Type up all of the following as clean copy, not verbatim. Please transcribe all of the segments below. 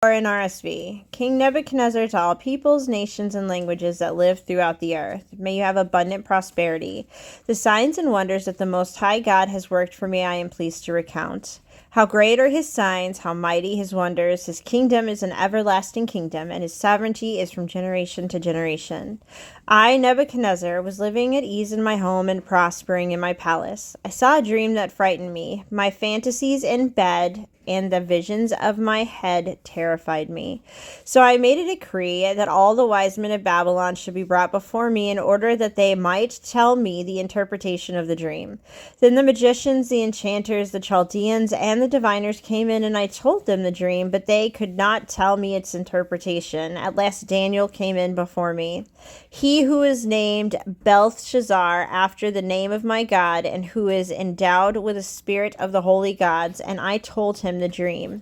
Or NRSV. King Nebuchadnezzar, to all peoples, nations, and languages that live throughout the earth, may you have abundant prosperity. The signs and wonders that the Most High God has worked for me I am pleased to recount. How great are his signs, how mighty his wonders. His kingdom is an everlasting kingdom, and his sovereignty is from generation to generation. I, Nebuchadnezzar, was living at ease in my home and prospering in my palace. I saw a dream that frightened me. My fantasies in bed and the visions of my head terrified me. So I made a decree that all the wise men of Babylon should be brought before me in order that they might tell me the interpretation of the dream. Then the magicians, the enchanters, the Chaldeans, and the diviners came in, and I told them the dream, but they could not tell me its interpretation. At last Daniel came in before me. He who is named Belshazzar after the name of my God, and who is endowed with the spirit of the holy gods, and I told him the dream.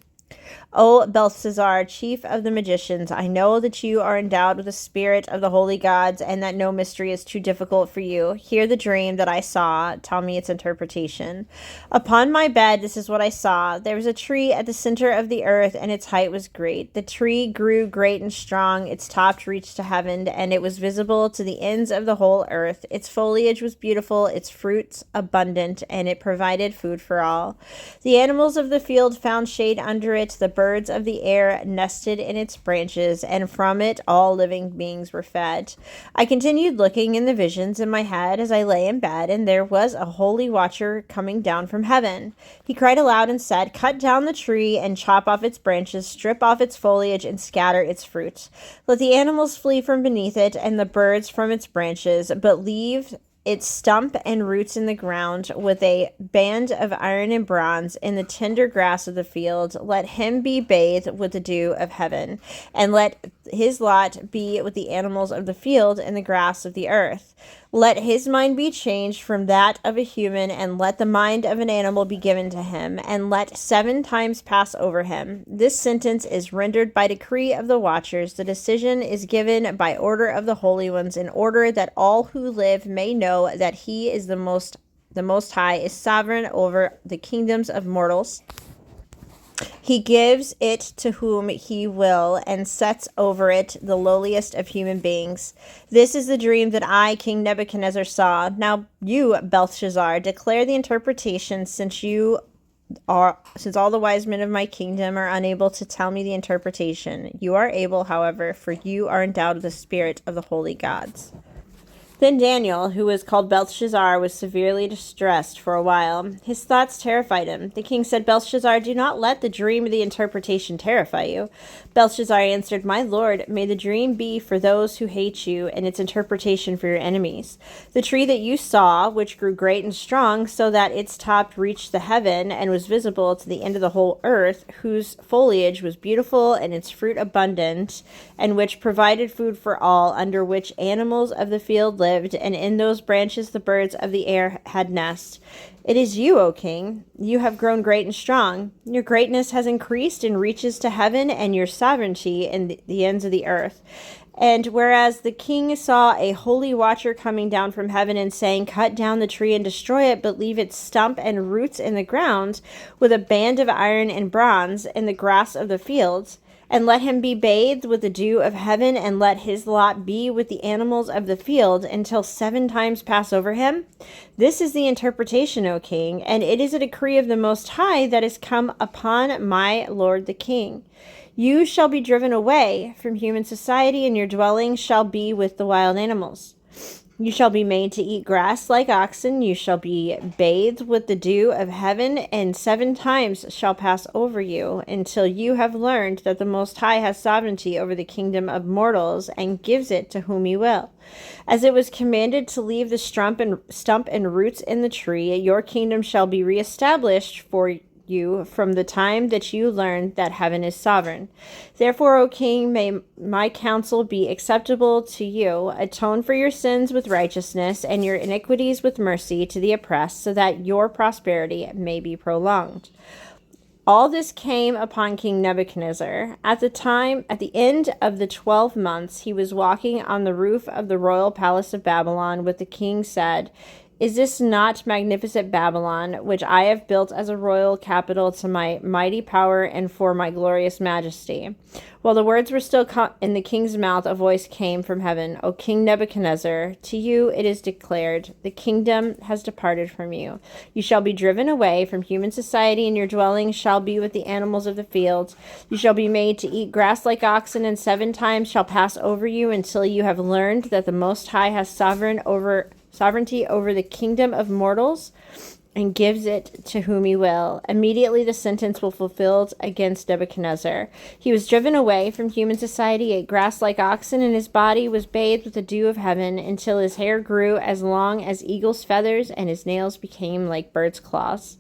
O Belshazzar, chief of the magicians, I know that you are endowed with the spirit of the holy gods, and that no mystery is too difficult for you. Hear the dream that I saw. Tell me its interpretation. Upon my bed, this is what I saw. There was a tree at the center of the earth, and its height was great. The tree grew great and strong. Its top reached to heaven, and it was visible to the ends of the whole earth. Its foliage was beautiful, its fruits abundant, and it provided food for all. The animals of the field found shade under it. The birds of the air nested in its branches, and from it all living beings were fed. I continued looking in the visions in my head as I lay in bed, and there was a holy watcher coming down from heaven. He cried aloud and said, "Cut down the tree and chop off its branches, strip off its foliage and scatter its fruit. Let the animals flee from beneath it and the birds from its branches, but leave its stump and roots in the ground with a band of iron and bronze in the tender grass of the field. Let him be bathed with the dew of heaven, and let his lot be with the animals of the field and the grass of the earth. Let his mind be changed from that of a human, and let the mind of an animal be given to him, and let 7 times pass over him." This sentence is rendered by decree of the watchers. The decision is given by order of the holy ones, in order that all who live may know that he is the Most High is sovereign over the kingdoms of mortals. He gives it to whom he will, and sets over it the lowliest of human beings. This is the dream that I, King Nebuchadnezzar, saw. Now you, Belshazzar, declare the interpretation, since all the wise men of my kingdom are unable to tell me the interpretation. You are able, however, for you are endowed with the spirit of the holy gods. Then Daniel, who was called Belshazzar, was severely distressed for a while. His thoughts terrified him. The king said, "Belshazzar, do not let the dream of the interpretation terrify you." Belshazzar answered, "My lord, may the dream be for those who hate you, and its interpretation for your enemies. The tree that you saw, which grew great and strong, so that its top reached the heaven and was visible to the end of the whole earth, whose foliage was beautiful and its fruit abundant, and which provided food for all, under which animals of the field lived, and in those branches the birds of the air had nests. It is you, O king. You have grown great and strong. Your greatness has increased and reaches to heaven, and your sovereignty in the ends of the earth." And whereas the king saw a holy watcher coming down from heaven and saying, "Cut down the tree and destroy it, but leave its stump and roots in the ground, with a band of iron and bronze in the grass of the fields, and let him be bathed with the dew of heaven, and let his lot be with the animals of the field, until 7 times pass over him." This is the interpretation, O king, and it is a decree of the Most High that is come upon my lord the king. You shall be driven away from human society, and your dwelling shall be with the wild animals. You shall be made to eat grass like oxen. You shall be bathed with the dew of heaven, and 7 times shall pass over you, until you have learned that the Most High has sovereignty over the kingdom of mortals, and gives it to whom he will. As it was commanded to leave the stump and roots in the tree, your kingdom shall be reestablished for you from the time that you learn that heaven is sovereign. Therefore, O king, may my counsel be acceptable to you. Atone for your sins with righteousness, and your iniquities with mercy to the oppressed, so that your prosperity may be prolonged. All this came upon King Nebuchadnezzar. At the end of the 12 months, he was walking on the roof of the royal palace of Babylon, when the king said, Is this not magnificent Babylon, which I have built as a royal capital to my mighty power and for my glorious majesty? While the words were still in the king's mouth, a voice came from heaven. O King Nebuchadnezzar, to you it is declared, the kingdom has departed from you. You shall be driven away from human society, and your dwelling shall be with the animals of the field. You shall be made to eat grass like oxen, and 7 times shall pass over you until you have learned that the Most High has sovereignty over the kingdom of mortals and gives it to whom he will. Immediately the sentence will fulfilled against Nebuchadnezzar. He was driven away from human society, ate grass like oxen, and his body was bathed with the dew of heaven until his hair grew as long as eagle's feathers and his nails became like bird's claws.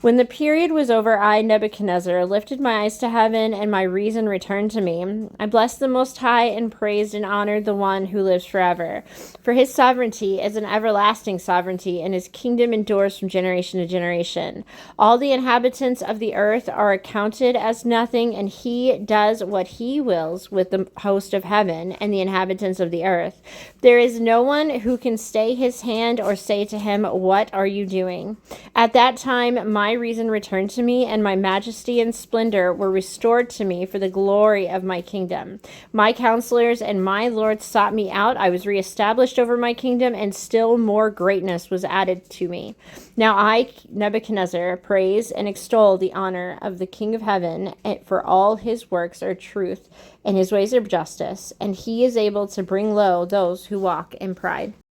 When the period was over, I, Nebuchadnezzar, lifted my eyes to heaven, and my reason returned to me. I blessed the Most High and praised and honored the one who lives forever. For his sovereignty is an everlasting sovereignty, and his kingdom endures from generation to generation. All the inhabitants of the earth are accounted as nothing, and he does what he wills with the host of heaven and the inhabitants of the earth. There is no one who can stay his hand or say to him, "What are you doing?" At that time, my reason returned to me, and my majesty and splendor were restored to me for the glory of my kingdom. My counselors and my lords sought me out. I was reestablished over my kingdom, and still more greatness was added to me. Now I, Nebuchadnezzar, praise and extol the honor of the King of heaven, for all his works are truth, and his ways are justice, and he is able to bring low those who walk in pride.